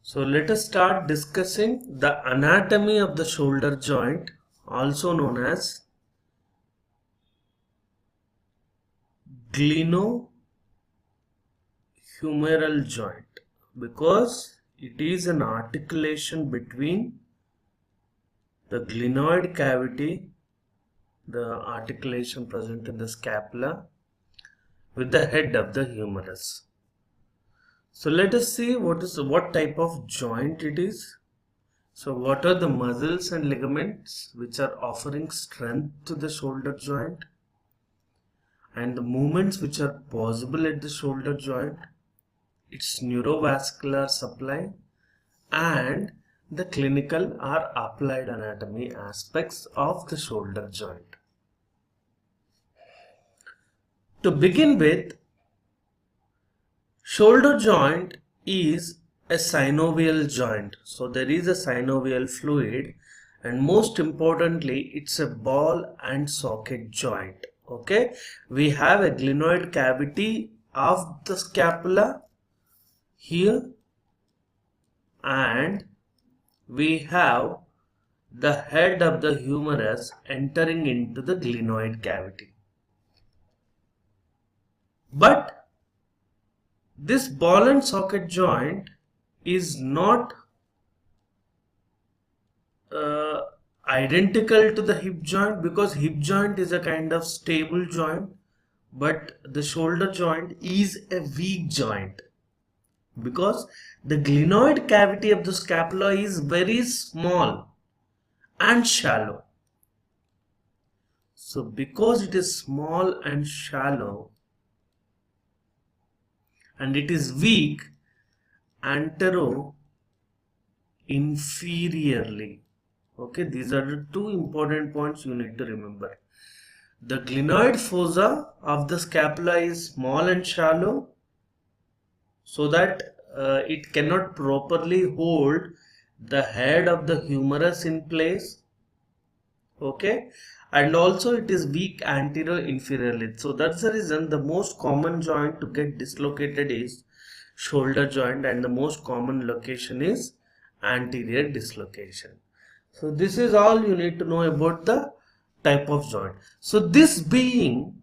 So let us start discussing the anatomy of the shoulder joint, also known as glenohumeral joint, because it is an articulation between the glenoid cavity, the articulation present in the scapula, with the head of the humerus. So let us see what type of joint it is. So what are the muscles and ligaments which are offering strength to the shoulder joint, and the movements which are possible at the shoulder joint, its neurovascular supply, and the clinical or applied anatomy aspects of the shoulder joint. To begin with, shoulder joint is a synovial joint. So there is a synovial fluid, and most importantly it's a ball and socket joint. Okay, we have a glenoid cavity of the scapula here, and we have the head of the humerus entering into the glenoid cavity. But this ball and socket joint is not identical to the hip joint, because hip joint is a kind of stable joint, but the shoulder joint is a weak joint, because the glenoid cavity of the scapula is very small and shallow. So because it is small and shallow and it is weak antero-inferiorly. Okay, these are the two important points you need to remember. The glenoid fossa of the scapula is small and shallow, so that it cannot properly hold the head of the humerus in place. Okay, and also it is weak anterior-inferiorly. So that's the reason the most common joint to get dislocated is shoulder joint, and the most common location is anterior dislocation. So this is all you need to know about the type of joint. So this being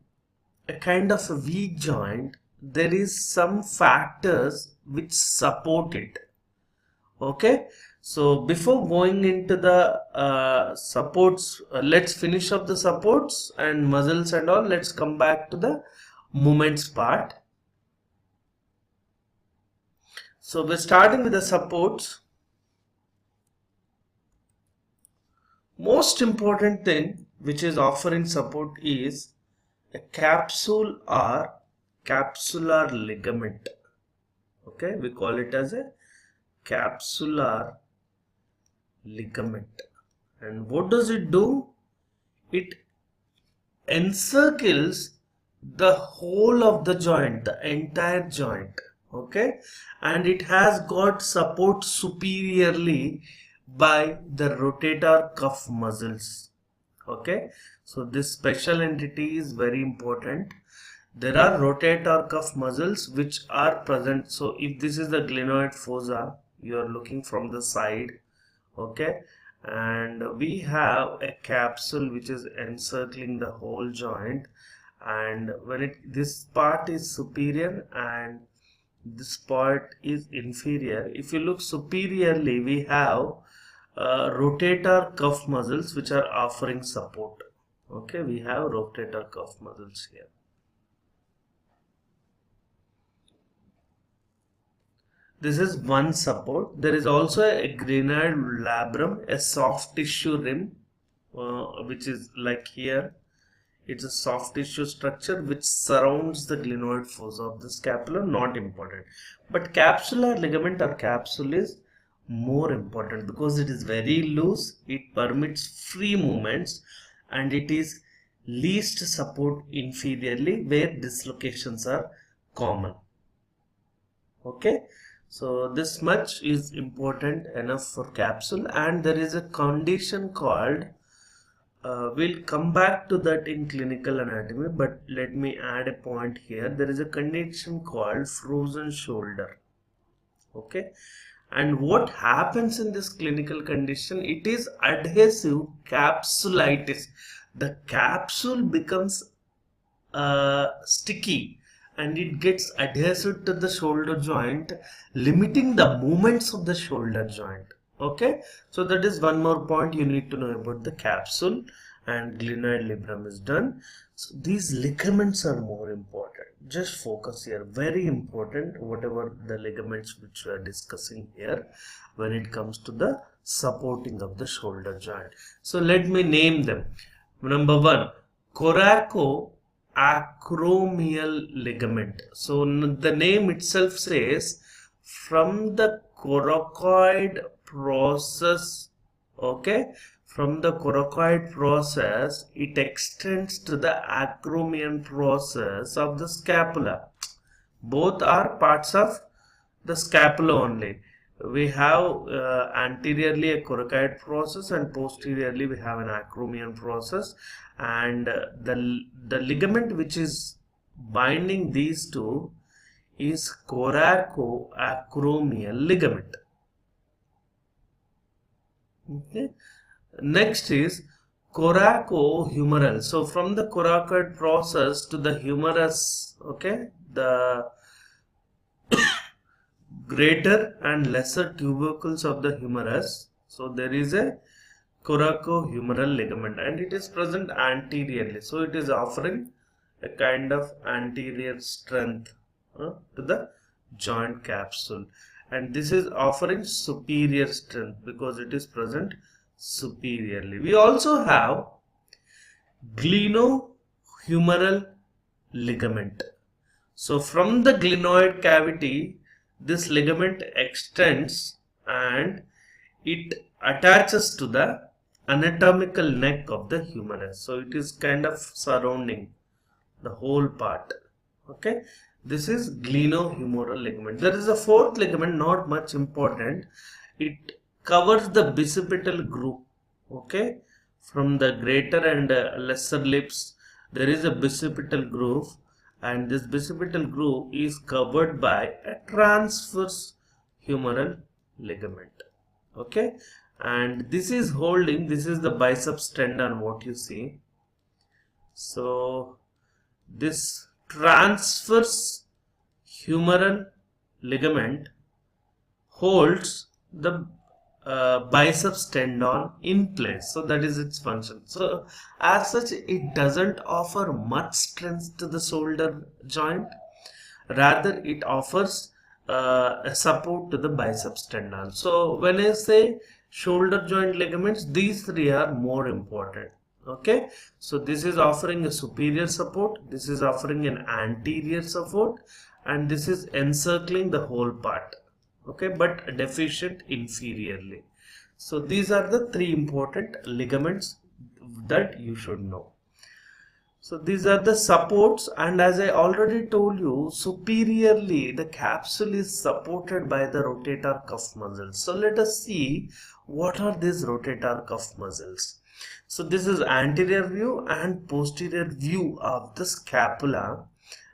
a kind of a weak joint, there is some factors which support it. Okay, so before going into the supports, let's finish up the supports and muscles and all. Let's come back to the movements part. So we're starting with the supports. Most important thing which is offering support is a capsule or capsular ligament. Okay, we call it as a capsular ligament. And what does it do? It encircles the whole of the joint, the entire joint. Okay, and it has got support superiorly by the rotator cuff muscles. Okay, so this special entity is very important. There are rotator cuff muscles which are present. So if this is the glenoid fossa, you are looking from the side. Okay, and we have a capsule which is encircling the whole joint, and when this part is superior and this part is inferior. If you look superiorly, we have rotator cuff muscles which are offering support. Okay, we have rotator cuff muscles here. This is one support. There is also a glenoid labrum, a soft tissue rim, which is like here. It's a soft tissue structure which surrounds the glenoid fossa of the scapula. Not important, but capsular ligament or capsule is more important because it is very loose, it permits free movements, and it is least support inferiorly where dislocations are common. Okay, so this much is important enough for capsule. And there is a condition called we'll come back to that in clinical anatomy, but let me add a point here. There is a condition called frozen shoulder. Okay, And what happens in this clinical condition? It is adhesive capsulitis. The capsule becomes sticky and it gets adhesive to the shoulder joint, limiting the movements of the shoulder joint. Okay, so that is one more point you need to know about the capsule, and glenoid labrum is done. So these ligaments are more important. Just focus here, very important, whatever the ligaments which we are discussing here when it comes to the supporting of the shoulder joint. So let me name them. Number one, coracoacromial ligament. So the name itself says from the coracoid process, okay, from the coracoid process it extends to the acromion process of the scapula. Both are parts of the scapula only. We have anteriorly a coracoid process and posteriorly we have an acromion process, and the ligament which is binding these two is coracoacromial ligament. Okay. Next is coracohumeral. So from the coracoid process to the humerus, okay, the greater and lesser tubercles of the humerus. So there is a coracohumeral ligament and it is present anteriorly. So it is offering a kind of anterior strength to the joint capsule, and this is offering superior strength because it is present superiorly. We also have glenohumeral ligament. So from the glenoid cavity this ligament extends and it attaches to the anatomical neck of the humerus. So it is kind of surrounding the whole part. Okay, this is glenohumeral ligament. There is a fourth ligament, not much important. It covers the bicipital groove. Okay, from the greater and lesser lips there is a bicipital groove, and this bicipital groove is covered by a transverse humeral ligament. Okay, and this is holding, this is the biceps tendon what you see. So this transverse humeral ligament holds the biceps tendon in place. So that is its function. So as such it doesn't offer much strength to the shoulder joint, rather it offers a support to the biceps tendon. So when I say shoulder joint ligaments, these three are more important. Okay, so this is offering a superior support, this is offering an anterior support, and this is encircling the whole part. Okay, but deficient inferiorly. So these are the three important ligaments that you should know. So these are the supports, and as I already told you, superiorly the capsule is supported by the rotator cuff muscles. So let us see what are these rotator cuff muscles. So this is anterior view and posterior view of the scapula,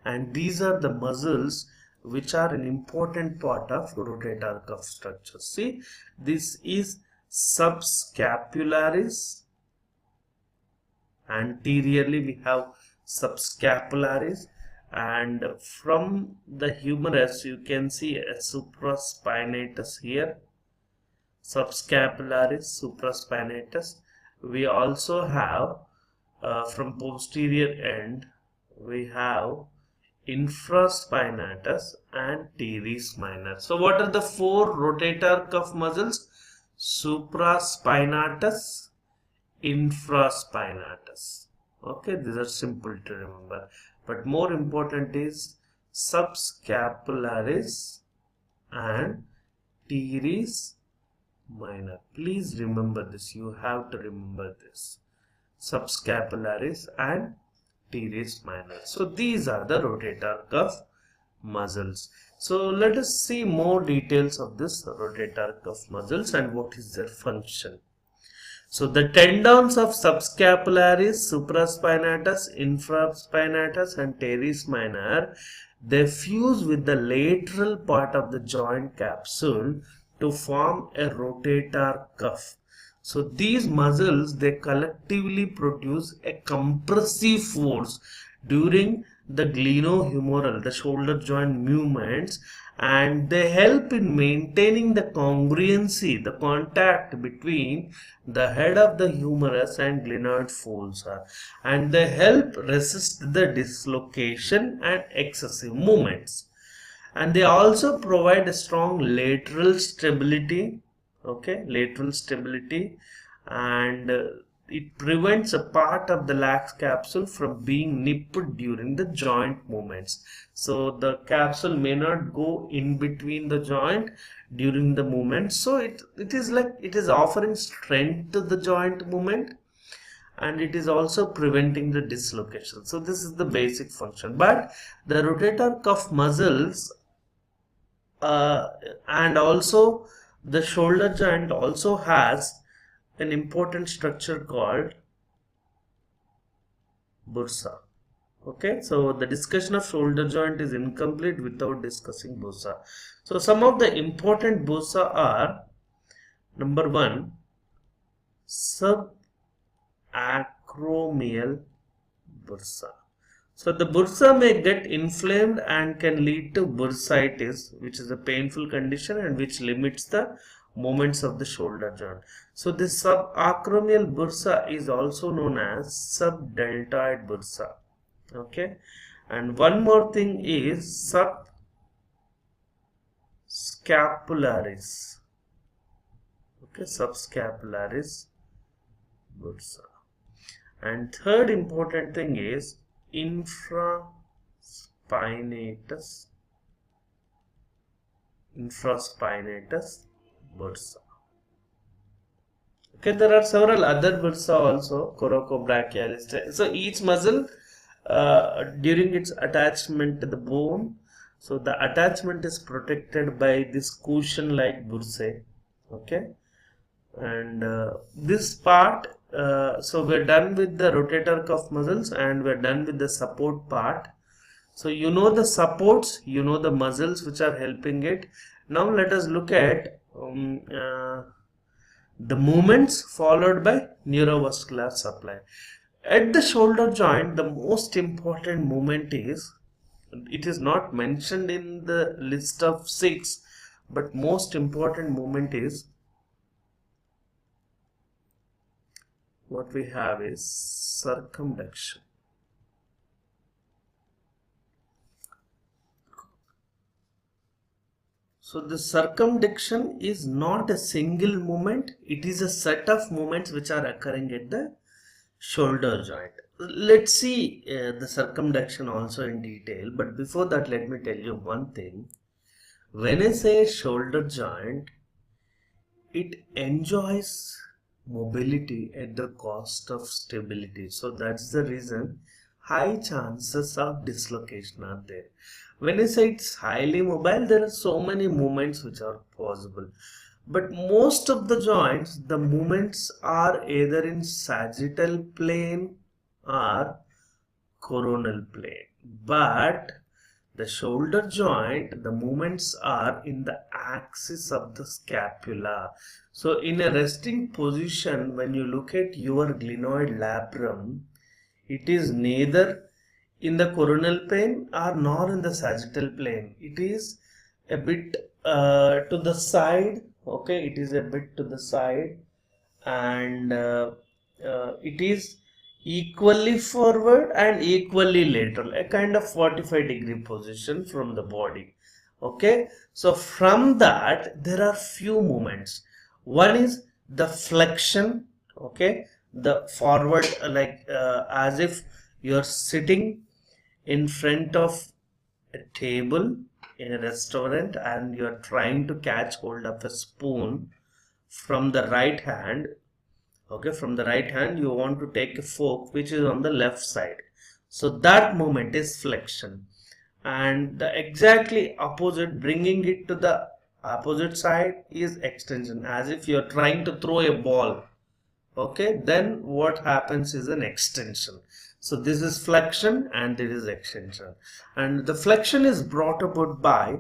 and these are the muscles which are an important part of rotator cuff structure. See, this is subscapularis. Anteriorly we have subscapularis, and from the humerus you can see a supraspinatus here, subscapularis, supraspinatus. We also have from posterior end we have infraspinatus and teres minor. So what are the four rotator cuff muscles? Supraspinatus, infraspinatus. Okay, these are simple to remember, but more important is subscapularis and teres minor. Please remember this, you have to remember this, subscapularis and teres minor. So these are the rotator cuff muscles. So let us see more details of this rotator cuff muscles and what is their function. So the tendons of subscapularis, supraspinatus, infraspinatus and teres minor, they fuse with the lateral part of the joint capsule to form a rotator cuff. So these muscles, they collectively produce a compressive force during the glenohumeral, the shoulder joint movements, and they help in maintaining the congruency, the contact between the head of the humerus and glenoid fossa, and they help resist the dislocation and excessive movements. And they also provide a strong lateral stability, okay, lateral stability, and it prevents a part of the lax capsule from being nipped during the joint movements. So the capsule may not go in between the joint during the movement, so it is offering strength to the joint movement, and it is also preventing the dislocation. So this is the basic function. But the rotator cuff muscles and also the shoulder joint also has an important structure called bursa. Okay, so the discussion of shoulder joint is incomplete without discussing bursa. So some of the important bursa are: number 1, subacromial bursa. So the bursa may get inflamed and can lead to bursitis, which is a painful condition and which limits the movements of the shoulder joint. So this subacromial bursa is also known as subdeltoid bursa. Okay, and one more thing is subscapularis. Okay, subscapularis bursa. And third important thing is infraspinatus bursa. Okay, there are several other bursa also, coracobrachialis. So each muscle during its attachment to the bone, so the attachment is protected by this cushion like bursae. Okay, and this part, so we're done with the rotator cuff muscles and we're done with the support part. So you know the supports, you know the muscles which are helping it. Now let us look at the movements followed by neurovascular supply. At the shoulder joint, the most important movement is, it is not mentioned in the list of 6, but most important movement is, what we have is circumduction. So the circumduction is not a single movement, it is a set of movements which are occurring at the shoulder joint. Let's see the circumduction also in detail, but before that let me tell you one thing. When I say shoulder joint, it enjoys mobility at the cost of stability. So that's the reason high chances of dislocation are there. When I say it's highly mobile, there are so many movements which are possible. But most of the joints, the movements are either in sagittal plane or coronal plane. But the shoulder joint, the movements are in the axis of the scapula. So in a resting position, when you look at your glenoid labrum, it is neither in the coronal plane or nor in the sagittal plane. It is a bit to the side. Okay, it is a bit to the side, and it is equally forward and equally lateral, a kind of 45-degree position from the body. Okay, so from that there are few movements. One is the flexion. Okay, the forward, like as if you're sitting in front of a table in a restaurant and you are trying to catch hold of a spoon from the right hand. Okay, from the right hand you want to take a fork which is on the left side. So that movement is flexion, and the exactly opposite, bringing it to the opposite side, is extension, as if you are trying to throw a ball. Okay, then what happens is an extension. So this is flexion and this is extension, and the flexion is brought about by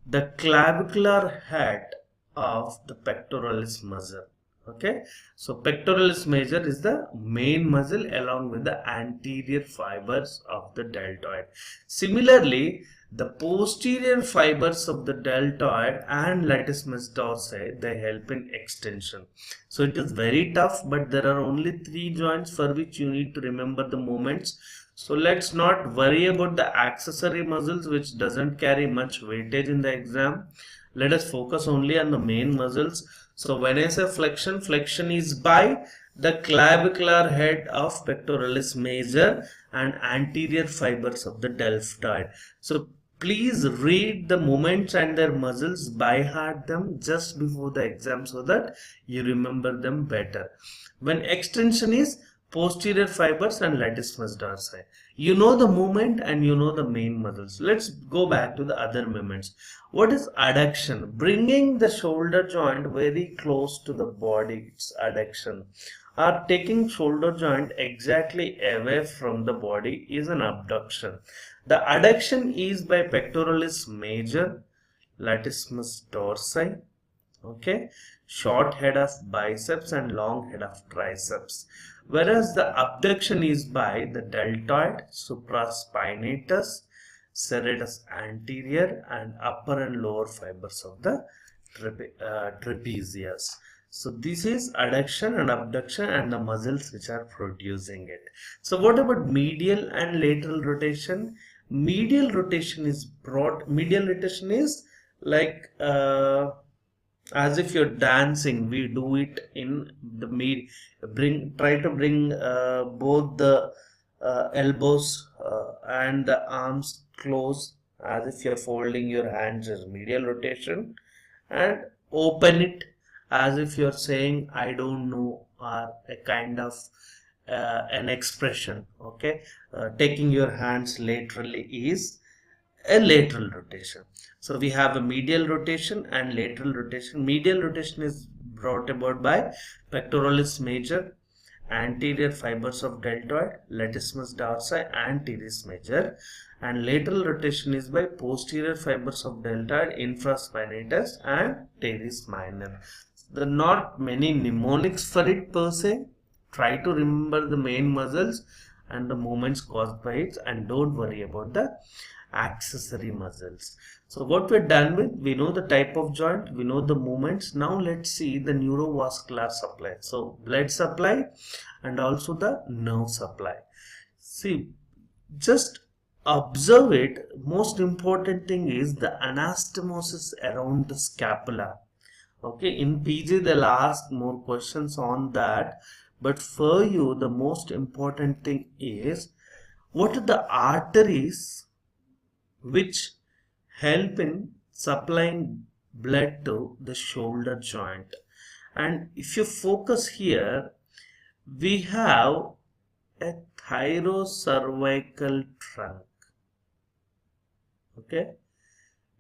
the clavicular head of the pectoralis muscle. Okay, so pectoralis major is the main muscle along with the anterior fibers of the deltoid. Similarly, the posterior fibers of the deltoid and latissimus dorsi, they help in extension. So it is very tough, but there are only 3 joints for which you need to remember the movements. So let's not worry about the accessory muscles which doesn't carry much weightage in the exam. Let us focus only on the main muscles. So when I say flexion, flexion is by the clavicular head of pectoralis major and anterior fibers of the deltoid. So please read the movements and their muscles, by heart them just before the exam so that you remember them better. When extension is posterior fibers and latissimus dorsi. You know the movement and you know the main muscles. Let's go back to the other movements. What is adduction? Bringing the shoulder joint very close to the body, it's adduction. Or taking shoulder joint exactly away from the body is an abduction. The adduction is by pectoralis major, latissimus dorsi, okay, short head of biceps and long head of triceps, whereas the abduction is by the deltoid, supraspinatus, serratus anterior and upper and lower fibers of the trapezius. So this is adduction and abduction and the muscles which are producing it. So what about medial and lateral rotation? Medial rotation is like as if you're dancing. We do it in the try to bring both the elbows and the arms close as if you're folding your hands as medial rotation, and open it as if you're saying I don't know, or a kind of an expression. Okay, taking your hands laterally is a lateral rotation. So we have a medial rotation and lateral rotation. Medial rotation is brought about by pectoralis major, anterior fibers of deltoid, latissimus dorsi and teres major, and lateral rotation is by posterior fibers of deltoid, infraspinatus and teres minor. There are not many mnemonics for it per se. Try to remember the main muscles and the movements caused by it, and don't worry about the accessory muscles. So what we're done with, we know the type of joint, we know the movements. Now let's see the neurovascular supply. So blood supply and also the nerve supply. See, just observe it. Most important thing is the anastomosis around the scapula. Okay, in PG they'll ask more questions on that, but for you the most important thing is what are the arteries which help in supplying blood to the shoulder joint. And if you focus here, we have a thyrocervical trunk. Okay,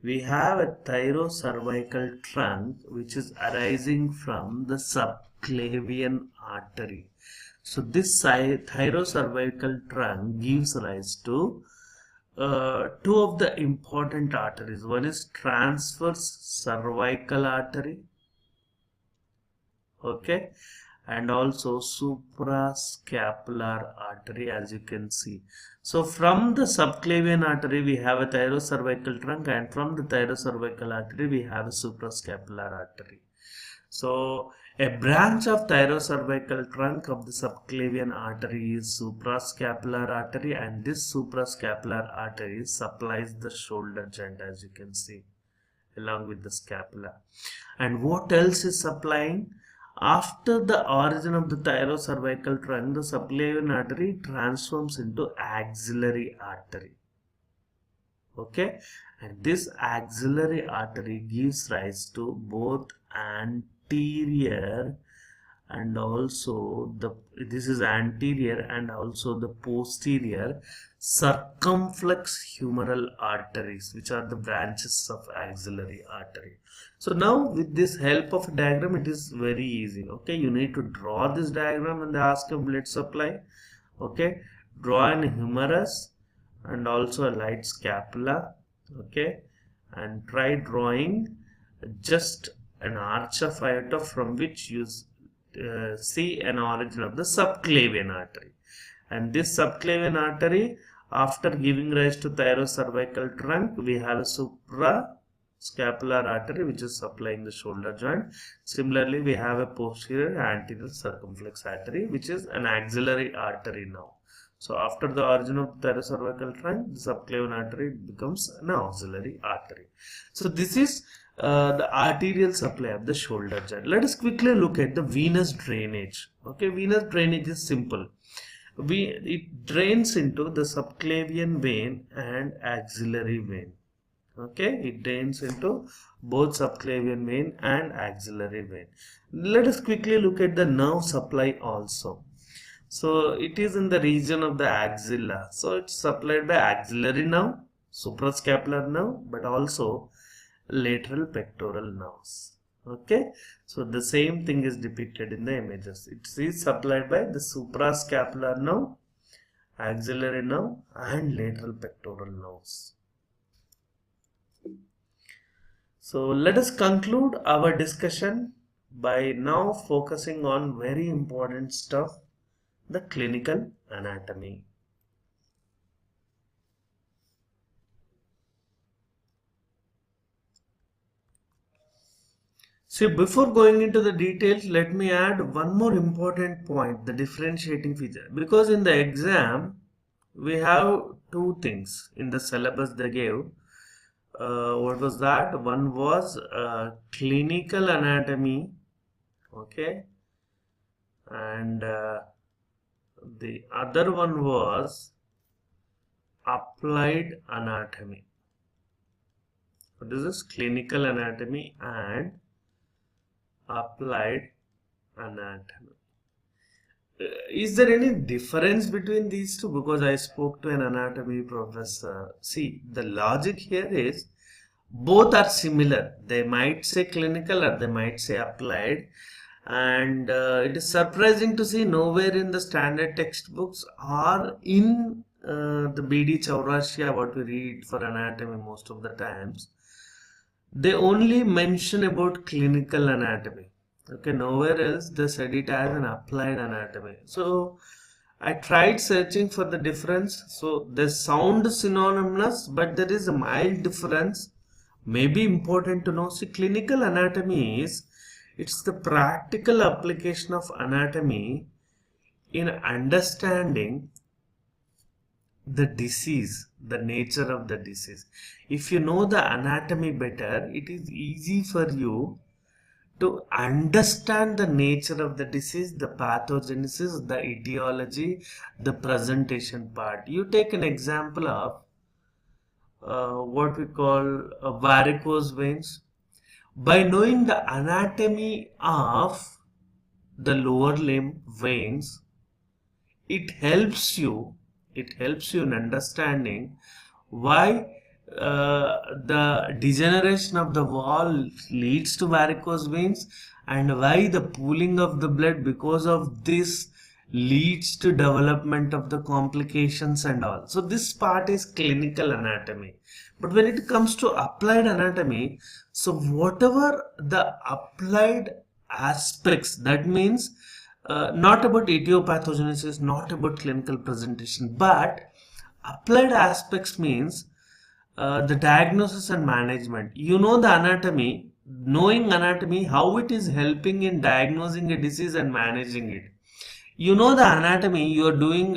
we have a thyrocervical trunk which is arising from the subclavian artery. So this thyrocervical trunk gives rise to two of the important arteries. One is transverse cervical artery, okay, and also suprascapular artery, as you can see. So from the subclavian artery we have a thyrocervical trunk, and from the thyrocervical artery we have a suprascapular artery. So a branch of thyrocervical trunk of the subclavian artery is suprascapular artery, and this suprascapular artery supplies the shoulder joint, as you can see, along with the scapula. And what else is supplying? After the origin of the thyrocervical trunk, the subclavian artery transforms into axillary artery. Okay, and this axillary artery gives rise to both anterior and also this is anterior and also the posterior circumflex humeral arteries, which are the branches of axillary artery. So now with this help of a diagram, it is very easy. Okay, you need to draw this diagram when they ask a blood supply. Okay, draw an humerus and also a light scapula. Okay, and try drawing just an arch of aorta from which you see an origin of the subclavian artery. And this subclavian artery, after giving rise to thyrocervical trunk, we have a suprascapular artery which is supplying the shoulder joint. Similarly, we have a posterior anterior circumflex artery which is an axillary artery now. So after the origin of the thyrocervical trunk, the subclavian artery becomes an auxiliary artery. So this is the arterial supply of the shoulder joint. Let us quickly look at the venous drainage. Okay, venous drainage is simple. It drains into the subclavian vein and axillary vein. Okay, it drains into both subclavian vein and axillary vein. Let us quickly look at the nerve supply also. So it is in the region of the axilla. So it's supplied by axillary nerve, suprascapular nerve, but also lateral pectoral nerves. Okay, so the same thing is depicted in the images. It is supplied by the suprascapular nerve, axillary nerve, and lateral pectoral nerves. So let us conclude our discussion by now focusing on very important stuff, the clinical anatomy. See, before going into the details, let me add one more important point, the differentiating feature. Because in the exam, we have two things in the syllabus they gave. What was that? One was clinical anatomy, okay, and the other one was applied anatomy. So this is clinical anatomy and applied anatomy. Is there any difference between these two? Because I spoke to an anatomy professor. See, the logic here is both are similar. They might say clinical or they might say applied. And it is surprising to see nowhere in the standard textbooks or in the BD Chaurashya, what we read for anatomy most of the times, they only mention about clinical anatomy. Okay, nowhere else they said it as an applied anatomy. So I tried searching for the difference. So they sound synonymous, but there is a mild difference. Maybe important to know. See, clinical anatomy is, it's the practical application of anatomy in understanding the disease, the nature of the disease. If you know the anatomy better, it is easy for you to understand the nature of the disease, the pathogenesis, the etiology, the presentation part. You take an example of what we call varicose veins. By knowing the anatomy of the lower limb veins, it helps you in understanding why the degeneration of the wall leads to varicose veins and why the pooling of the blood because of this leads to development of the complications and all. So this part is clinical anatomy. But when it comes to applied anatomy, so whatever the applied aspects, that means not about etiopathogenesis, not about clinical presentation, but applied aspects means the diagnosis and management. You know the anatomy, knowing anatomy, how it is helping in diagnosing a disease and managing it. You know the anatomy, you are doing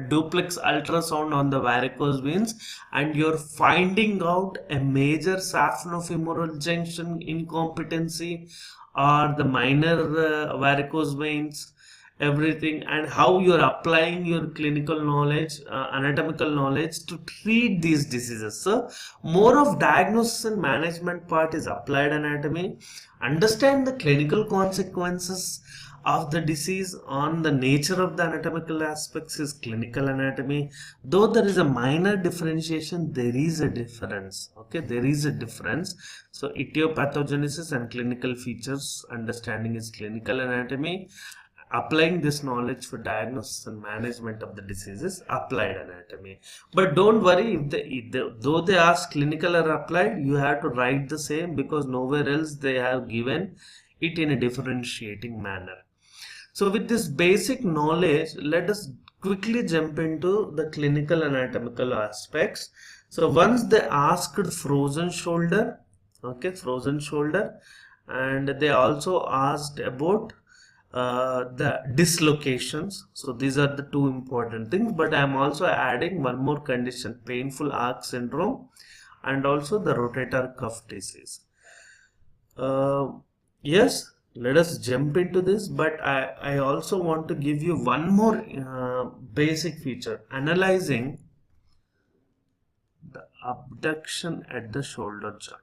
duplex ultrasound on the varicose veins and you're finding out a major saphenofemoral junction incompetency or the minor varicose veins, everything, and how you're applying your clinical knowledge, anatomical knowledge to treat these diseases. So more of diagnosis and management part is applied anatomy. Understand the clinical consequences of the disease on the nature of the anatomical aspects is clinical anatomy. Though there is a minor differentiation, there is a difference. Okay, there is a difference. So etiopathogenesis and clinical features understanding is clinical anatomy, applying this knowledge for diagnosis and management of the disease is applied anatomy. But don't worry, though they ask clinical or applied, you have to write the same, because nowhere else they have given it in a differentiating manner. So with this basic knowledge, let us quickly jump into the clinical anatomical aspects. So once they asked frozen shoulder, okay, frozen shoulder, and they also asked about the dislocations. So these are the two important things, but I am also adding one more condition, painful arc syndrome, and also the rotator cuff disease. Yes, let us jump into this, but I also want to give you one more basic feature, analyzing the abduction at the shoulder joint.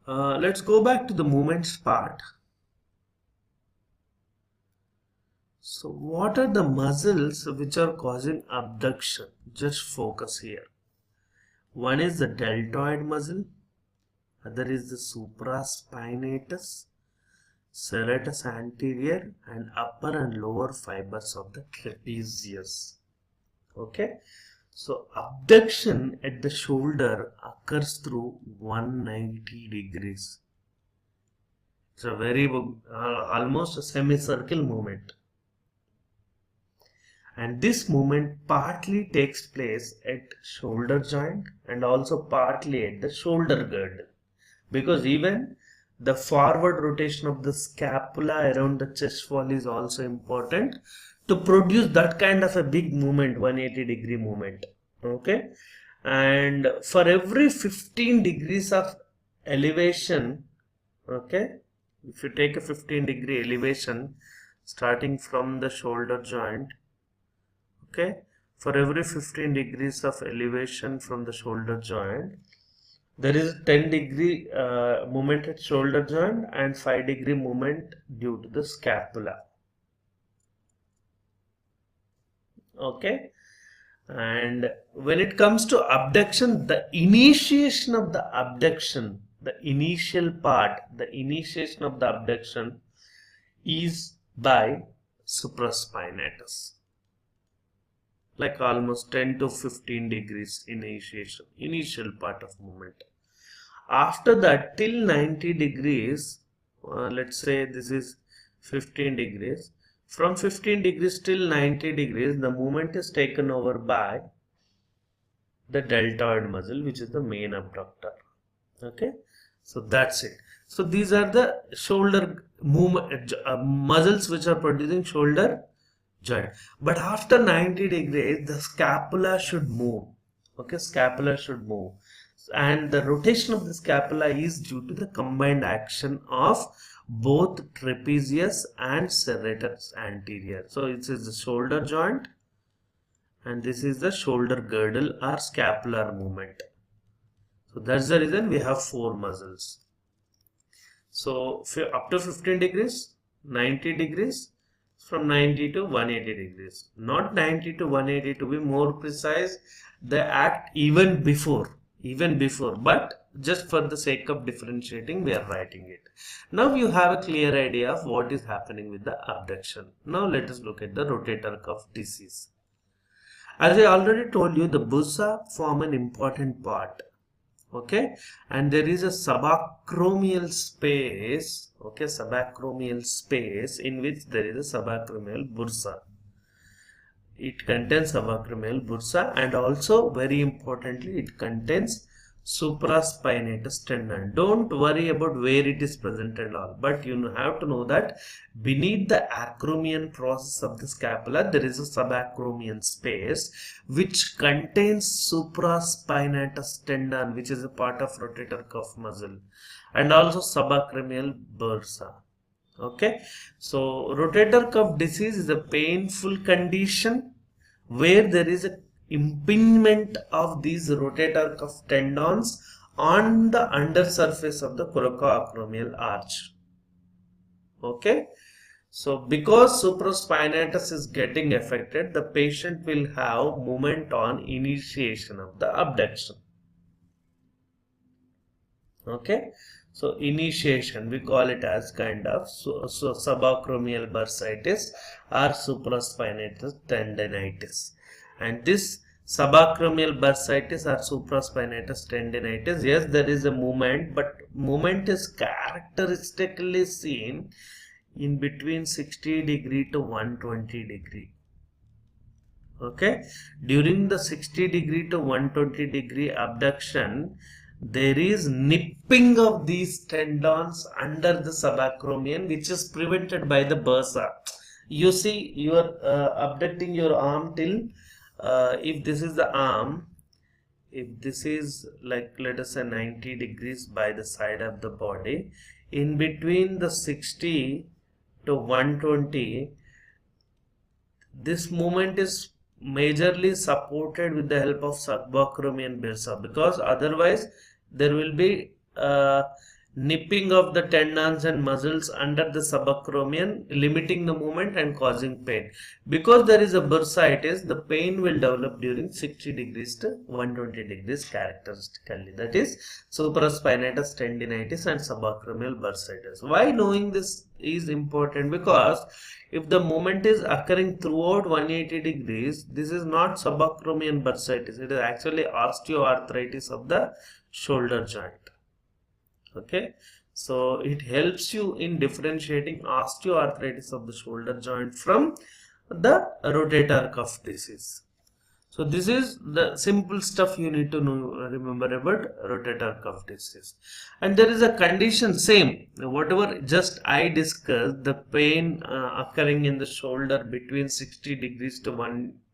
Let's go back to the movements part. So what are the muscles which are causing abduction? Just focus here. One is the deltoid muscle, other is the supraspinatus, serratus anterior, and upper and lower fibers of the trapezius. Okay. So abduction at the shoulder occurs through 190 degrees. It's a very almost a semicircle movement. And this movement partly takes place at shoulder joint and also partly at the shoulder girdle. Because even the forward rotation of the scapula around the chest wall is also important to produce that kind of a big movement, 180-degree movement. Okay, and for every 15 degrees of elevation, okay, if you take a 15-degree elevation starting from the shoulder joint, okay, for every 15 degrees of elevation from the shoulder joint, there is a 10-degree movement at shoulder joint and 5-degree movement due to the scapula. Okay, and when it comes to abduction, the initiation of the abduction, the initial part, the initiation of the abduction is by supraspinatus, like almost 10 to 15 degrees initiation, initial part of movement. After that, till 90 degrees, let's say this is 15 degrees. From 15 degrees till 90 degrees, the movement is taken over by the deltoid muscle, which is the main abductor. Okay, so that's it. So these are the shoulder movement muscles which are producing shoulder joint. But after 90 degrees, the scapula should move. Okay, scapula should move, and the rotation of the scapula is due to the combined action of both trapezius and serratus anterior. So it is the shoulder joint and this is the shoulder girdle or scapular movement. So that's the reason we have 4 muscles. So up to 15 degrees, 90 degrees, from 90 to 180 degrees. Not 90 to 180, to be more precise, they act even before, but just for the sake of differentiating, we are writing it. Now you have a clear idea of what is happening with the abduction. Now let us look at the rotator cuff disease. As I already told you, the bursa form an important part. Okay, and there is a subacromial space, okay, subacromial space in which there is a subacromial bursa. It contains subacromial bursa, and also very importantly it contains supraspinatus tendon. Don't worry about where it is present and all, but you have to know that beneath the acromion process of the scapula there is a subacromial space which contains supraspinatus tendon, which is a part of rotator cuff muscle, and also subacromial bursa. Okay, so rotator cuff disease is a painful condition where there is a impingement of these rotator cuff tendons on the undersurface of the coracoacromial arch. Okay, so because supraspinatus is getting affected, the patient will have movement on initiation of the abduction. Okay, so initiation, we call it as kind of subacromial bursitis or supraspinatus tendinitis. And this subacromial bursitis or supraspinatus tendinitis, yes, there is a movement, but movement is characteristically seen in between 60° to 120°. Okay, during the 60° to 120° abduction, there is nipping of these tendons under the subacromion, which is prevented by the bursa. You see, you are abducting your arm till, if this is the arm, if this is like, let us say 90 degrees by the side of the body, in between the 60 to 120, this movement is majorly supported with the help of subacromial bursa, because otherwise there will be nipping of the tendons and muscles under the subacromion, limiting the movement and causing pain. Because there is a bursitis, the pain will develop during 60° to 120° characteristically. That is supraspinatus tendinitis and subacromial bursitis. Why knowing this is important? Because if the movement is occurring throughout 180 degrees, this is not subacromial bursitis. It is actually osteoarthritis of the shoulder joint. Okay, so it helps you in differentiating osteoarthritis of the shoulder joint from the rotator cuff disease. So this is the simple stuff you need to know, remember about rotator cuff disease. And there is a condition same, whatever just I discussed, the pain occurring in the shoulder between 60° to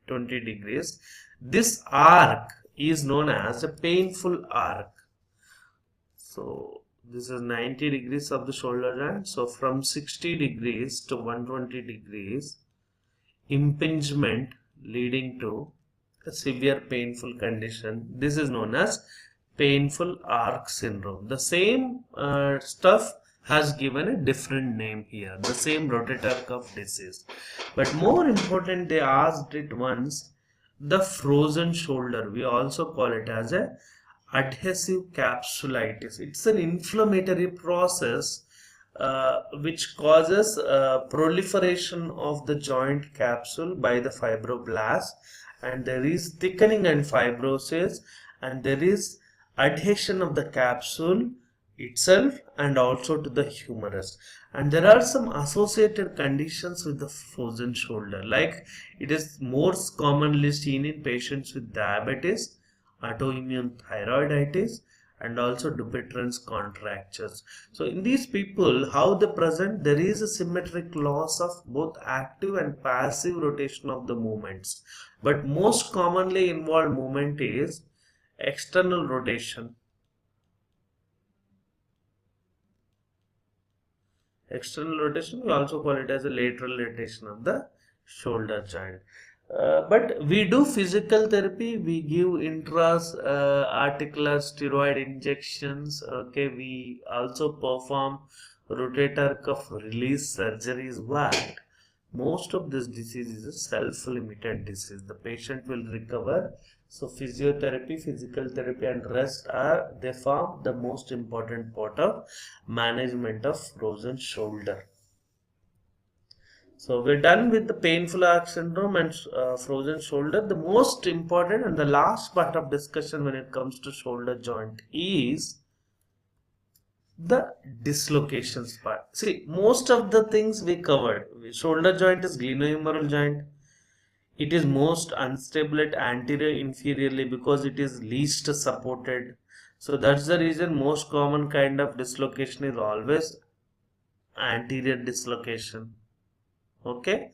120°. This arc is known as a painful arc. So this is 90 degrees of the shoulder joint. So from 60 degrees to 120 degrees, impingement leading to a severe painful condition. This is known as painful arc syndrome. The same stuff has given a different name here, the same rotator cuff disease. But more important, they asked it once, the frozen shoulder. We also call it as a adhesive capsulitis. It's an inflammatory process which causes proliferation of the joint capsule by the fibroblasts, and there is thickening and fibrosis, and there is adhesion of the capsule itself and also to the humerus. And there are some associated conditions with the frozen shoulder, like it is more commonly seen in patients with diabetes, autoimmune thyroiditis, and also Dupuytren's contractures. So in these people, how they present, there is a symmetric loss of both active and passive rotation of the movements. But most commonly involved movement is external rotation. External rotation, we also call it as a lateral rotation of the shoulder joint. But we do physical therapy, we give articular steroid injections. Okay, we also perform rotator cuff release surgeries. But most of this disease is a self-limited disease. The patient will recover. So physiotherapy, physical therapy, and rest they form the most important part of management of frozen shoulder. So we're done with the painful arc syndrome and frozen shoulder. The most important and the last part of discussion when it comes to shoulder joint is the dislocations part. See, most of the things we covered. Shoulder joint is glenohumeral joint. It is most unstable at anterior inferiorly because it is least supported. So that's the reason most common kind of dislocation is always anterior dislocation. Okay,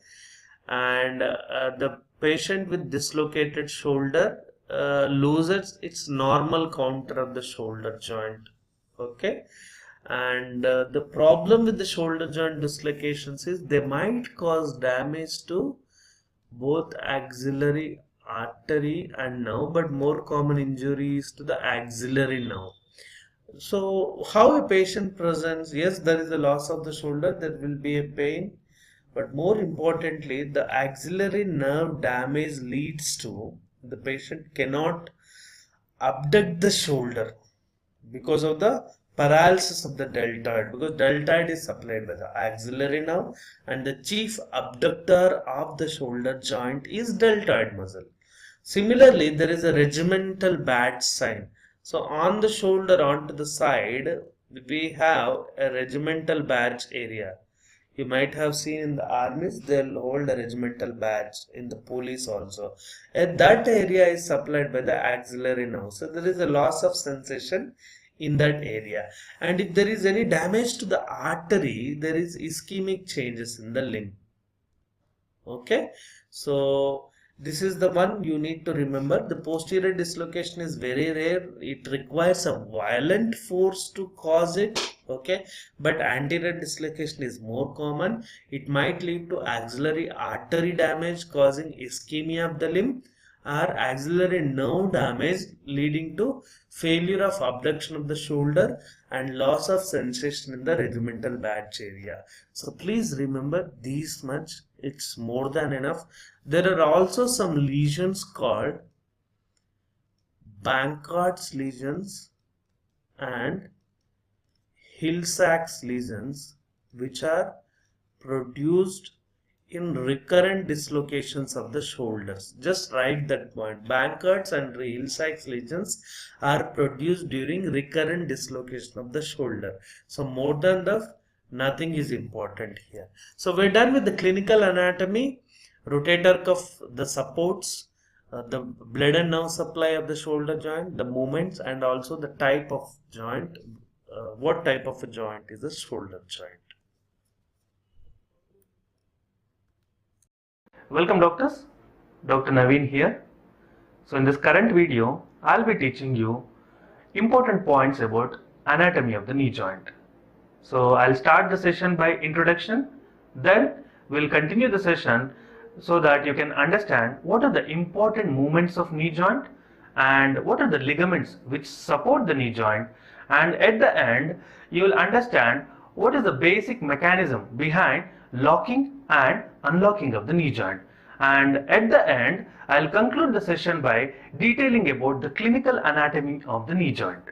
and the patient with dislocated shoulder loses its normal counter of the shoulder joint. Okay, and the problem with the shoulder joint dislocations is they might cause damage to both axillary artery and nerve, but more common injury is to the axillary nerve. So how a patient presents? Yes, there is a loss of the shoulder, there will be a pain. But more importantly, the axillary nerve damage leads to the patient cannot abduct the shoulder because of the paralysis of the deltoid, because deltoid is supplied by the axillary nerve and the chief abductor of the shoulder joint is deltoid muscle. Similarly, there is a regimental badge sign. So on the shoulder onto the side, we have a regimental badge area. You might have seen in the armies, they'll hold a regimental badge, in the police also. And that area is supplied by the axillary nerve. So there is a loss of sensation in that area. And if there is any damage to the artery, there is ischemic changes in the limb. Okay, so this is the one you need to remember. The posterior dislocation is very rare. It requires a violent force to cause it. Okay, but anterior dislocation is more common. It might lead to axillary artery damage causing ischemia of the limb, or axillary nerve damage leading to failure of abduction of the shoulder and loss of sensation in the regimental badge area. So please remember these much. It's more than enough. There are also some lesions called Bankhart's lesions and Hill-Sachs lesions, which are produced in recurrent dislocations of the shoulders. Just write that point. Bankhart's and Hill-Sachs lesions are produced during recurrent dislocation of the shoulder. So more than the nothing is important here. So we're done with the clinical anatomy, rotator cuff, the supports, the blood and nerve supply of the shoulder joint, the movements, and also the type of joint. What type of a joint is a shoulder joint? Welcome doctors, Dr. Naveen here. So in this current video, I'll be teaching you important points about anatomy of the knee joint. So I'll start the session by introduction, then we'll continue the session so that you can understand what are the important movements of knee joint and what are the ligaments which support the knee joint, and at the end you will understand what is the basic mechanism behind locking and unlocking of the knee joint. And at the end I'll conclude the session by detailing about the clinical anatomy of the knee joint.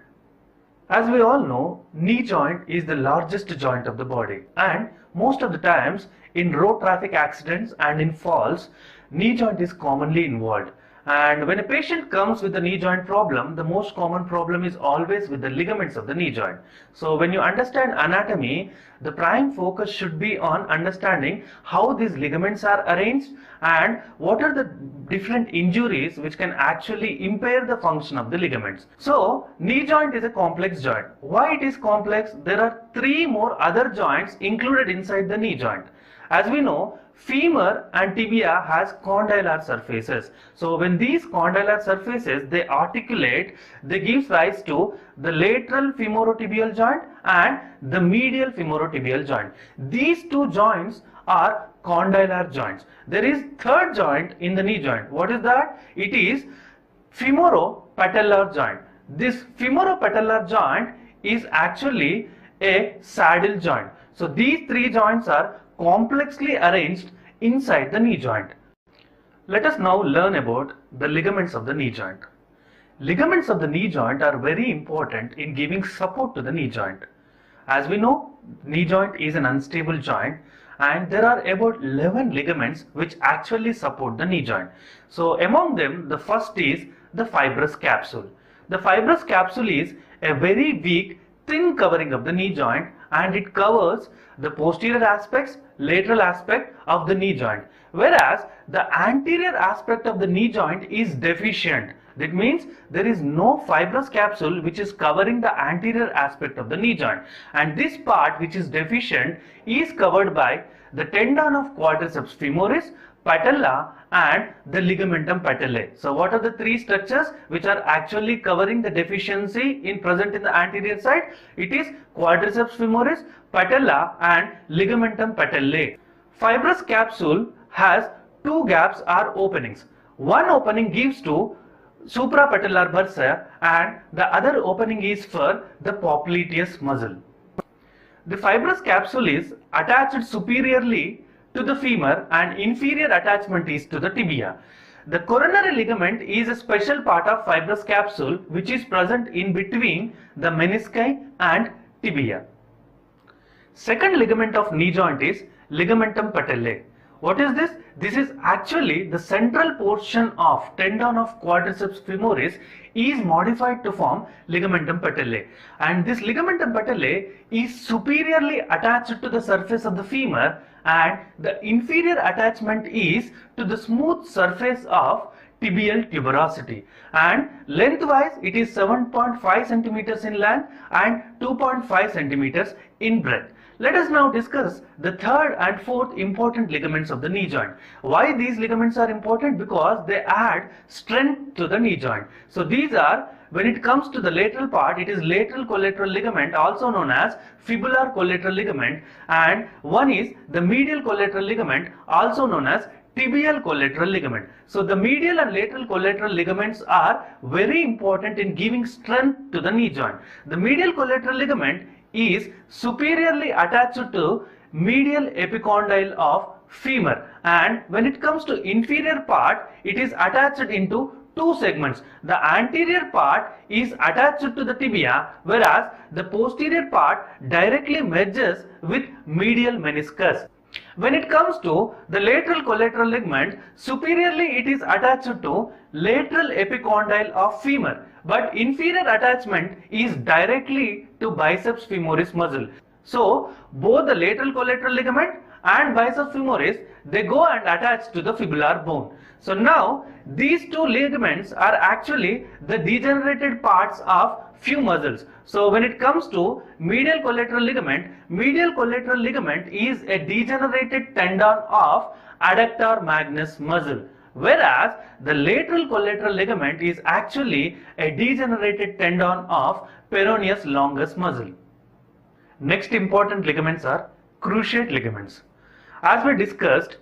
As we all know, knee joint is the largest joint of the body, and most of the times in road traffic accidents and in falls, knee joint is commonly involved. And when a patient comes with a knee joint problem, the most common problem is always with the ligaments of the knee joint. So when you understand anatomy, the prime focus should be on understanding how these ligaments are arranged and what are the different injuries which can actually impair the function of the ligaments. So knee joint is a complex joint. Why it is complex? There are three more other joints included inside the knee joint. As we know, femur and tibia has condylar surfaces. So when these condylar surfaces, they articulate, they give rise to the lateral femorotibial joint and the medial femorotibial joint. These two joints are condylar joints. There is third joint in the knee joint. What is that? It is femoropatellar joint. This femoropatellar joint is actually a saddle joint. So these three joints are complexly arranged inside the knee joint. Let us now learn about the ligaments of the knee joint. Ligaments of the knee joint are very important in giving support to the knee joint. As we know, knee joint is an unstable joint and there are about 11 ligaments which actually support the knee joint. So among them, the first is the fibrous capsule. The fibrous capsule is a very weak, thin covering of the knee joint, and it covers the posterior aspects, lateral aspect of the knee joint, whereas the anterior aspect of the knee joint is deficient. That means there is no fibrous capsule which is covering the anterior aspect of the knee joint, and this part which is deficient is covered by the tendon of quadriceps femoris, patella and the ligamentum patellae. So what are the three structures which are actually covering the deficiency present in the anterior side? It is quadriceps femoris, patella and ligamentum patellae. Fibrous capsule has two gaps or openings. One opening gives to suprapatellar bursa and the other opening is for the popliteus muscle. The fibrous capsule is attached superiorly to the femur and inferior attachment is to the tibia. The coronary ligament is a special part of fibrous capsule which is present in between the menisci and tibia. Second ligament of knee joint is ligamentum patellae. What is this? This is actually the central portion of tendon of quadriceps femoris is modified to form ligamentum patellae, and this ligamentum patellae is superiorly attached to the surface of the femur, and the inferior attachment is to the smooth surface of tibial tuberosity, and lengthwise it is 7.5 centimeters in length and 2.5 centimeters in breadth. Let us now discuss the third and fourth important ligaments of the knee joint. Why these ligaments are important? Because they add strength to the knee joint. So these are, when it comes to the lateral part, it is lateral collateral ligament, also known as fibular collateral ligament, and one is the medial collateral ligament, also known as tibial collateral ligament. So the medial and lateral collateral ligaments are very important in giving strength to the knee joint. The medial collateral ligament is superiorly attached to medial epicondyle of femur, and when it comes to inferior part, it is attached into two segments. The anterior part is attached to the tibia, whereas the posterior part directly merges with medial meniscus. When it comes to the lateral collateral ligament, superiorly it is attached to lateral epicondyle of femur, but inferior attachment is directly to biceps femoris muscle. So both the lateral collateral ligament and biceps femoris, they go and attach to the fibular bone. So now these two ligaments are actually the degenerated parts of few muscles. So when it comes to medial collateral ligament is a degenerated tendon of adductor magnus muscle, whereas the lateral collateral ligament is actually a degenerated tendon of peroneus longus muscle. Next important ligaments are cruciate ligaments. As we discussed,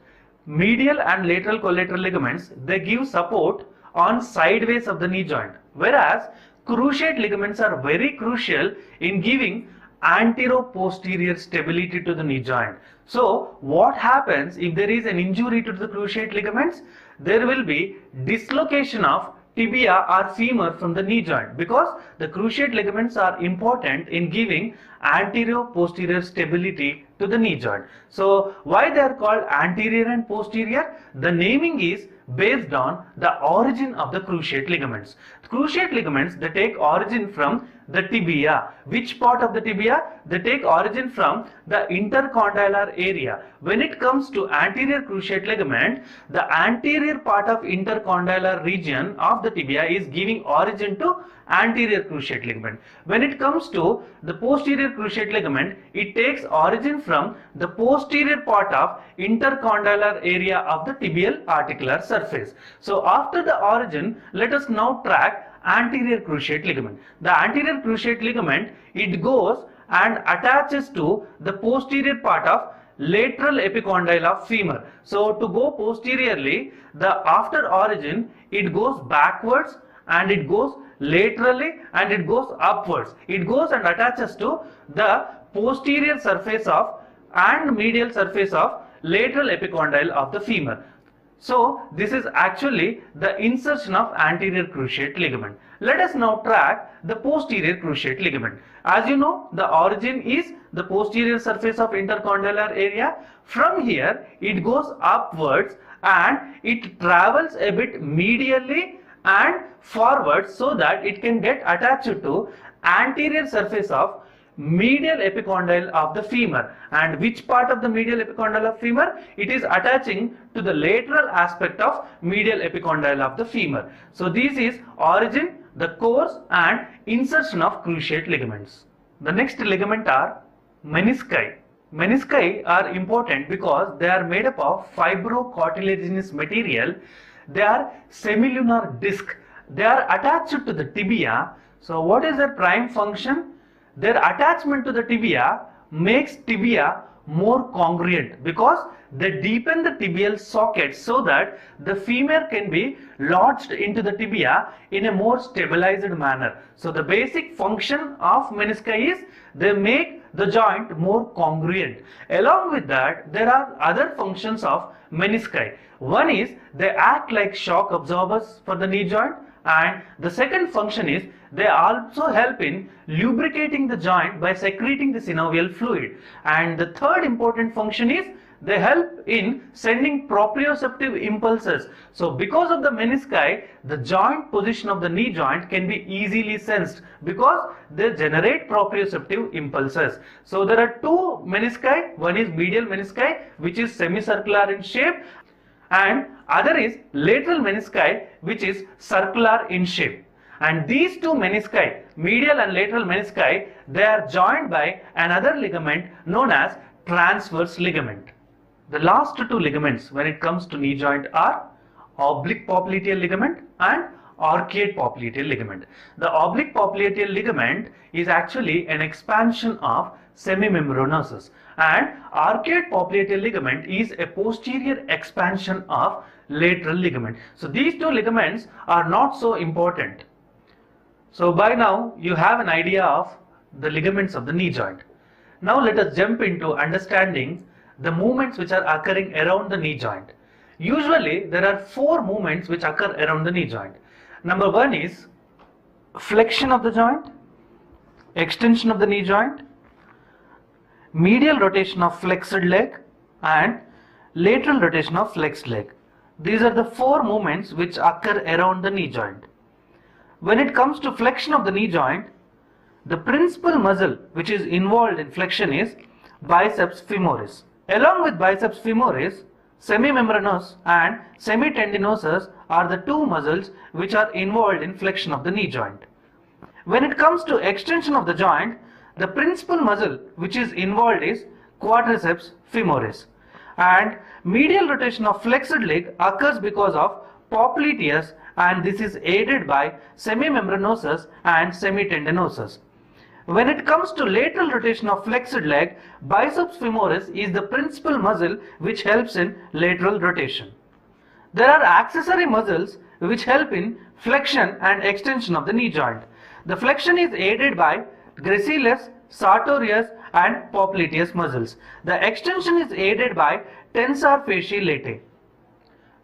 medial and lateral collateral ligaments, they give support on sideways of the knee joint, whereas cruciate ligaments are very crucial in giving antero-posterior stability to the knee joint. So what happens if there is an injury to the cruciate ligaments? There will be dislocation of tibia or femur from the knee joint, because the cruciate ligaments are important in giving anterior-posterior stability to the knee joint. So why they are called anterior and posterior? The naming is based on the origin of the cruciate ligaments. Cruciate ligaments, they take origin from the tibia. Which part of the tibia? They take origin from the intercondylar area. When it comes to anterior cruciate ligament, the anterior part of intercondylar region of the tibia is giving origin to anterior cruciate ligament. When it comes to the posterior cruciate ligament, it takes origin from the posterior part of intercondylar area of the tibial articular surface. So after the origin, let us now track anterior cruciate ligament. The anterior cruciate ligament, it goes and attaches to the posterior part of lateral epicondyle of femur. So to go posteriorly, the after origin, it goes backwards and it goes laterally and it goes upwards. It goes and attaches to the posterior surface of and medial surface of lateral epicondyle of the femur. So this is actually the insertion of anterior cruciate ligament. Let us now track the posterior cruciate ligament. As you know, the origin is the posterior surface of intercondylar area. From here, it goes upwards and it travels a bit medially and forward so that it can get attached to anterior surface of medial epicondyle of the femur. And which part of the medial epicondyle of femur? It is attaching to the lateral aspect of medial epicondyle of the femur. So this is origin, the course and insertion of cruciate ligaments. The next ligament are menisci. Menisci are important because they are made up of fibrocartilaginous material. They are semilunar disc. They are attached to the tibia. So what is their prime function? Their attachment to the tibia makes tibia more congruent because they deepen the tibial socket so that the femur can be lodged into the tibia in a more stabilized manner. So the basic function of menisci is they make the joint more congruent. Along with that, there are other functions of menisci. One is they act like shock absorbers for the knee joint, and the second function is they also help in lubricating the joint by secreting the synovial fluid, and the third important function is they help in sending proprioceptive impulses. So because of the menisci, the joint position of the knee joint can be easily sensed because they generate proprioceptive impulses. So there are two menisci. One is medial menisci, which is semicircular in shape, and other is lateral menisci, which is circular in shape. And these two menisci, medial and lateral menisci, they are joined by another ligament known as transverse ligament. The last two ligaments when it comes to knee joint are oblique popliteal ligament and arcuate popliteal ligament. The oblique popliteal ligament is actually an expansion of semimembranosus, and arcuate popliteal ligament is a posterior expansion of lateral ligament. So these two ligaments are not so important. So by now you have an idea of the ligaments of the knee joint. Now let us jump into understanding the movements which are occurring around the knee joint. Usually there are four movements which occur around the knee joint. Number one is flexion of the joint, extension of the knee joint, medial rotation of flexed leg, and lateral rotation of flexed leg. These are the four movements which occur around the knee joint. When it comes to flexion of the knee joint, the principal muscle which is involved in flexion is biceps femoris. Along with biceps femoris, semimembranous and semitendinosus are the two muscles which are involved in flexion of the knee joint. When it comes to extension of the joint, the principal muscle which is involved is quadriceps femoris, and medial rotation of flexed leg occurs because of popliteus, and this is aided by semimembranosus and semitendinosus. When it comes to lateral rotation of flexed leg, biceps femoris is the principal muscle which helps in lateral rotation. There are accessory muscles which help in flexion and extension of the knee joint. The flexion is aided by gracilis, sartorius and popliteus muscles. The extension is aided by tensor fasciae latae.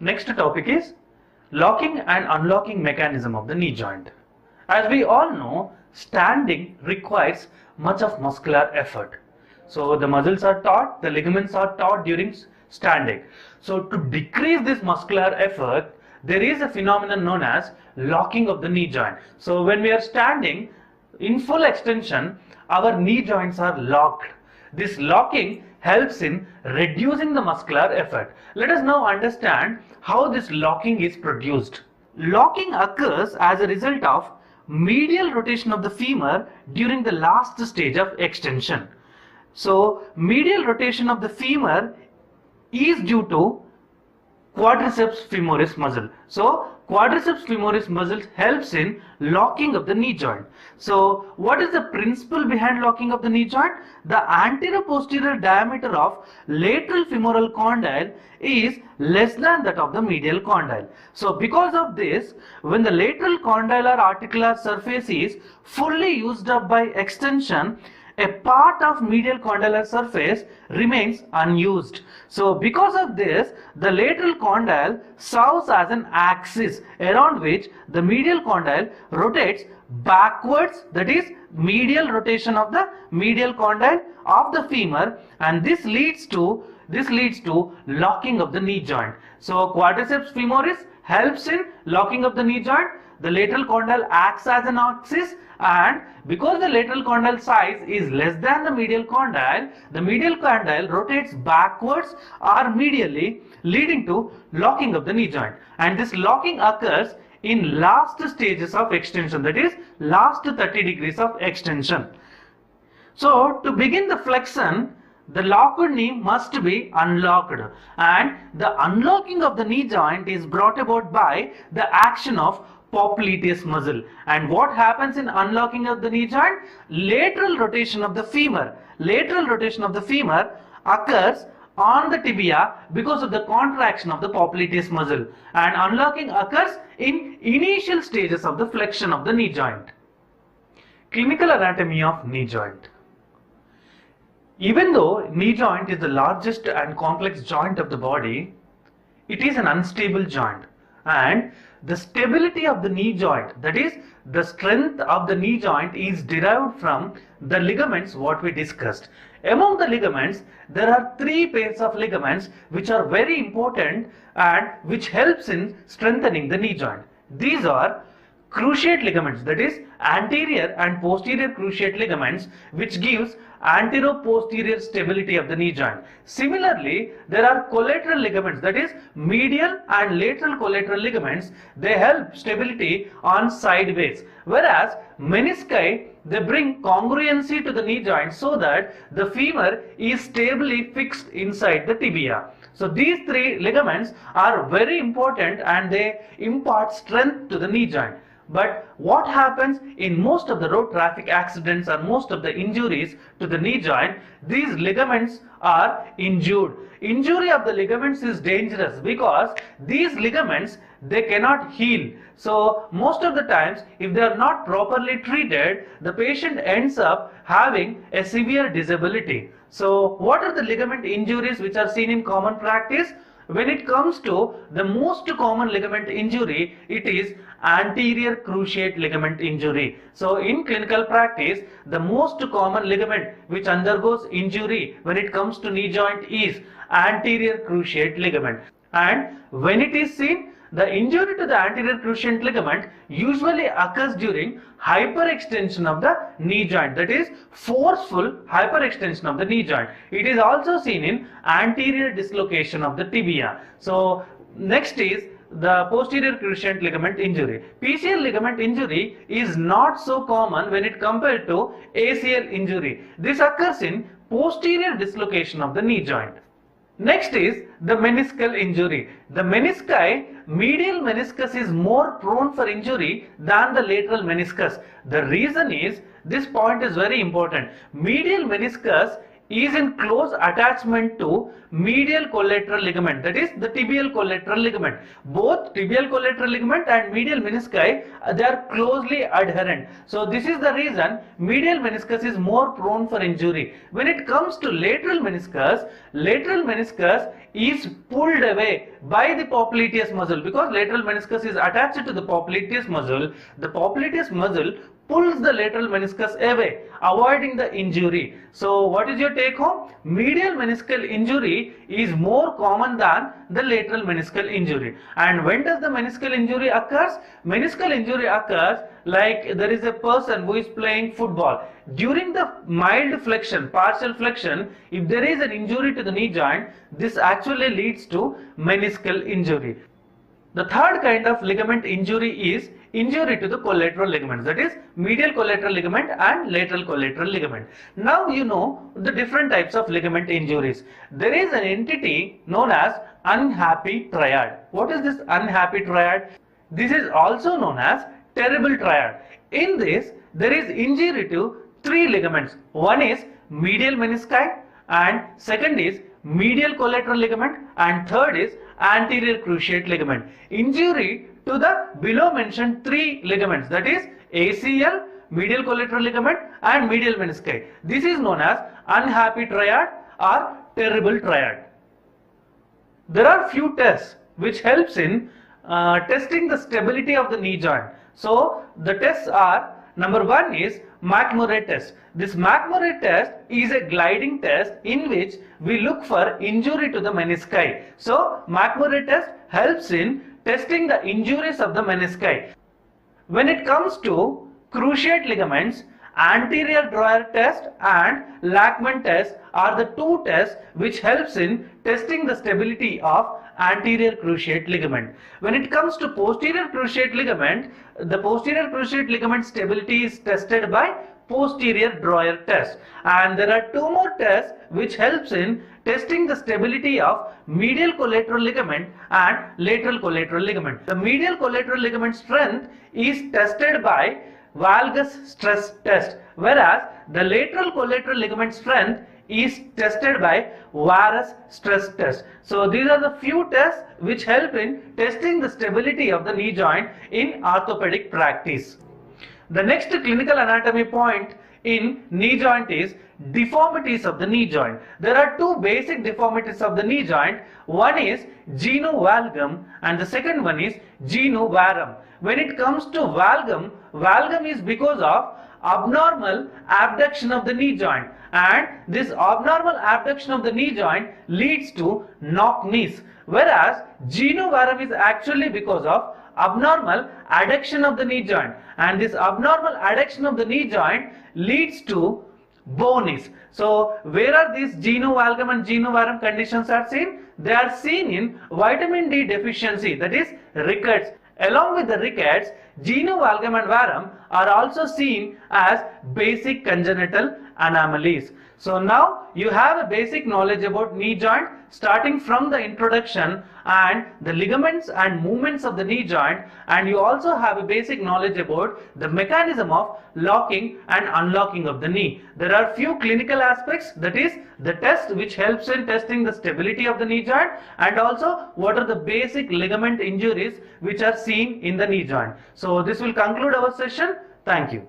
Next topic is locking and unlocking mechanism of the knee joint. As we all know, standing requires much of muscular effort. So the muscles are taut, the ligaments are taut during standing. So to decrease this muscular effort, there is a phenomenon known as locking of the knee joint. So when we are standing in full extension, our knee joints are locked. This locking helps in reducing the muscular effort. Let us now understand how this locking is produced. Locking occurs as a result of medial rotation of the femur during the last stage of extension. So medial rotation of the femur is due to quadriceps femoris muscle. So quadriceps femoris muscle helps in locking of the knee joint. So what is the principle behind locking of the knee joint? The anterior-posterior diameter of lateral femoral condyle is less than that of the medial condyle. So because of this, when the lateral condylar articular surface is fully used up by extension, a part of medial condylar surface remains unused. So because of this, the lateral condyle serves as an axis around which the medial condyle rotates backwards, that is medial rotation of the medial condyle of the femur, and this leads to locking of the knee joint. So quadriceps femoris helps in locking of the knee joint. The lateral condyle acts as an axis, and because the lateral condyle size is less than the medial condyle rotates backwards or medially, leading to locking of the knee joint. And this locking occurs in last stages of extension, that is last 30 degrees of extension. So to begin the flexion, the locked knee must be unlocked, and the unlocking of the knee joint is brought about by the action of popliteus muscle. And what happens in unlocking of the knee joint? Lateral rotation of the femur occurs on the tibia because of the contraction of the popliteus muscle, and unlocking occurs in initial stages of the flexion of the knee joint. Clinical anatomy of knee joint. Even though knee joint is the largest and complex joint of the body, it is an unstable joint, and the stability of the knee joint, that is the strength of the knee joint, is derived from the ligaments what we discussed. Among the ligaments, there are three pairs of ligaments which are very important and which helps in strengthening the knee joint. These are cruciate ligaments, that is anterior and posterior cruciate ligaments, which gives antero-posterior stability of the knee joint. Similarly, there are collateral ligaments, that is medial and lateral collateral ligaments. They help stability on sideways, whereas menisci, they bring congruency to the knee joint so that the femur is stably fixed inside the tibia. So these three ligaments are very important and they impart strength to the knee joint. But what happens in most of the road traffic accidents or most of the injuries to the knee joint, these ligaments are injured. Injury of the ligaments is dangerous because these ligaments, they cannot heal. So most of the times, if they are not properly treated, the patient ends up having a severe disability. So what are the ligament injuries which are seen in common practice? When it comes to the most common ligament injury, it is anterior cruciate ligament injury. So in clinical practice, the most common ligament which undergoes injury when it comes to knee joint is anterior cruciate ligament. And when it is seen, the injury to the anterior cruciate ligament usually occurs during hyperextension of the knee joint, that is forceful hyperextension of the knee joint. It is also seen in anterior dislocation of the tibia. So next is the posterior cruciate ligament injury. PCL ligament injury is not so common when it compared to ACL injury. This occurs in posterior dislocation of the knee joint. Next is the meniscal injury. The menisci, medial meniscus is more prone for injury than the lateral meniscus. The reason is, this point is very important. Medial meniscus is in close attachment to medial collateral ligament, that is the tibial collateral ligament. Both tibial collateral ligament and medial menisci, they are closely adherent. So this is the reason medial meniscus is more prone for injury. When it comes to lateral meniscus is pulled away by the popliteus muscle, because lateral meniscus is attached to the popliteus muscle. The popliteus muscle pulls the lateral meniscus away, avoiding the injury. So what is your take home? Medial meniscal injury is more common than the lateral meniscal injury. And when does the meniscal injury occurs? Meniscal injury occurs like there is a person who is playing football. During the mild flexion, partial flexion, if there is an injury to the knee joint, this actually leads to meniscal injury. The third kind of ligament injury is injury to the collateral ligaments, that is medial collateral ligament and lateral collateral ligament. Now you know the different types of ligament injuries. There is an entity known as unhappy triad. What is this unhappy triad? This is also known as terrible triad. In this, there is injury to three ligaments. One is medial menisci, and second is medial collateral ligament, and third is anterior cruciate ligament. Injury to the below mentioned three ligaments, that is ACL, medial collateral ligament and medial menisci. This is known as unhappy triad or terrible triad. There are few tests which helps in testing the stability of the knee joint. So the tests are, number one is McMurray test. This McMurray test is a gliding test in which we look for injury to the menisci. So McMurray test helps in testing the injuries of the menisci. When it comes to cruciate ligaments, anterior drawer test and Lachman test are the two tests which helps in testing the stability of anterior cruciate ligament. When it comes to posterior cruciate ligament, the posterior cruciate ligament stability is tested by posterior drawer test, and there are two more tests which helps in testing the stability of medial collateral ligament and lateral collateral ligament. The medial collateral ligament strength is tested by valgus stress test, whereas the lateral collateral ligament strength is tested by varus stress test. So these are the few tests which help in testing the stability of the knee joint in orthopedic practice. The next clinical anatomy point in knee joint is deformities of the knee joint. There are two basic deformities of the knee joint. One is genu valgum and the second one is genu varum. When it comes to valgum, valgum is because of abnormal abduction of the knee joint, and this abnormal abduction of the knee joint leads to knock knees, whereas genu varum is actually because of abnormal adduction of the knee joint, and this abnormal adduction of the knee joint leads to bow knees. So where are these genu valgum and genu varum conditions are seen? They are seen in vitamin D deficiency, that is rickets. Along with the rickets, genu valgum and varum are also seen as basic congenital anomalies. So now you have a basic knowledge about knee joint, starting from the introduction and the ligaments and movements of the knee joint, and you also have a basic knowledge about the mechanism of locking and unlocking of the knee. There are few clinical aspects, that is the test which helps in testing the stability of the knee joint, and also what are the basic ligament injuries which are seen in the knee joint. So this will conclude our session. Thank you.